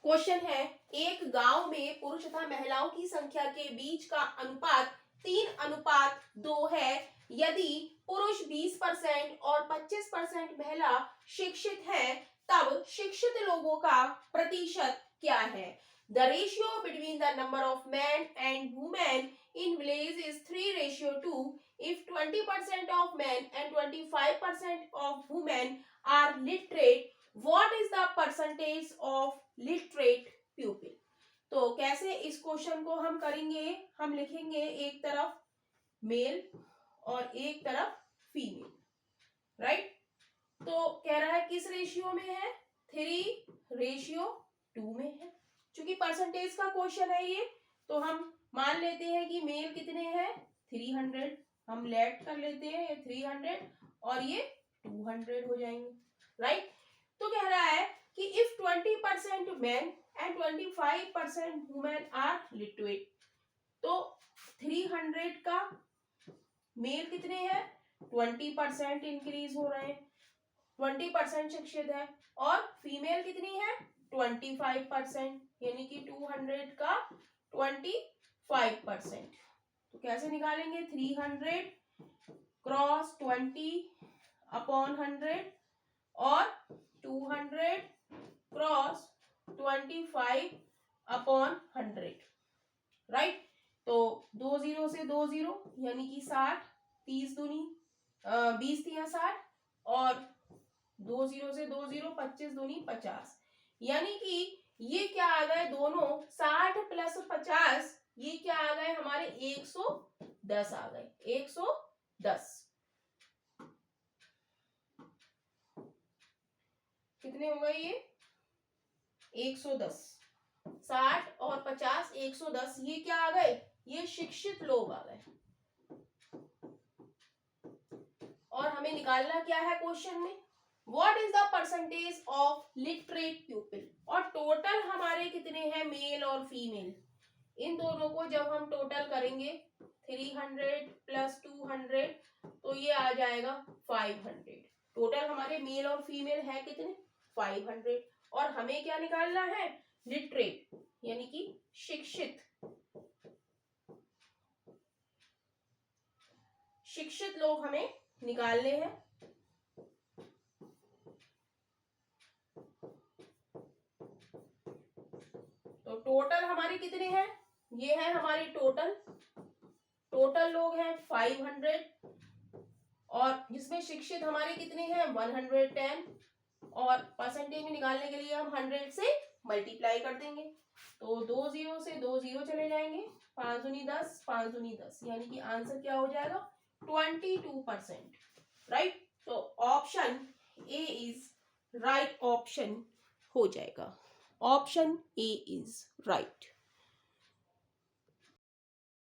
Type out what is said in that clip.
Question है, एक गांव में पुरुष तथा महिलाओं की संख्या के बीच का अनुपात 3:2 है। यदि पुरुष 20% और 25% महिला शिक्षित है, तब शिक्षित लोगों का प्रतिशत क्या है? The ratio between the number of men and women in village is 3:2. If 20% of men and 25% of women are literate, what is the percentage of literate pupil? तो कैसे इस क्वेश्चन को हम करेंगे? हम लिखेंगे एक तरफ मेल और एक तरफ फीमेल, राइट? तो कह रहा है किस रेशियो में है? 3:2 में है। चूंकि परसेंटेज का क्वेश्चन है ये, तो हम मान लेते हैं कि मेल कितने हैं? 300। हम लेट कर लेते हैं, ये 300 और ये 200 हो जाएंगे, राइट? तो कह रहा है कि if 20% men and 25% women are literate, तो 300 का मेल कितने हैं? 20% इंक्रीज हो रहे हैं, 20% शिक्षित है, और फीमेल कितनी है? 25%, यानी कि 200 का 25%। तो कैसे निकालेंगे? 300 क्रॉस 20/100 और 200 क्रॉस 25/100, राइट? तो 2 0 से 2 0, यानी कि 60, 30 दूनी 20 तिया 60, और 2 0 से 2 0, 25 दूनी 50, यानी कि ये क्या आ गए? दोनों 60 प्लस 50, ये क्या आ गए हमारे? 110 आ गए, 110। कितने हो गए ये? 110। 60 और 50, 110, ये क्या आ गए? ये शिक्षित लोग आ गए। और हमें निकालना क्या है क्वेश्चन में? What is the percentage of literate pupil? और टोटल हमारे कितने हैं, मेल और फीमेल? इन दोनों को जब हम टोटल करेंगे 300 प्लस 200, तो ये आ जाएगा 500। टोटल हमारे मेल और फीमेल है कितने? 500। और हमें क्या निकालना है? लिटरेट, यानी कि शिक्षित। शिक्षित लोग हमें निकालने हैं। तो टोटल हमारे कितने हैं? ये है हमारे टोटल लोग हैं 500, और जिसमें शिक्षित हमारे कितने हैं? 110, और परसेंटेज में निकालने के लिए हम 100 से मल्टीप्लाई कर देंगे। तो 2 0 से 2 0 चले जाएंगे, 5 दूनी 10, 5 दूनी 10, यानी कि आंसर क्या हो जाएगा? 22%, राइट? तो option A is right option हो जाएगा। Option A is right.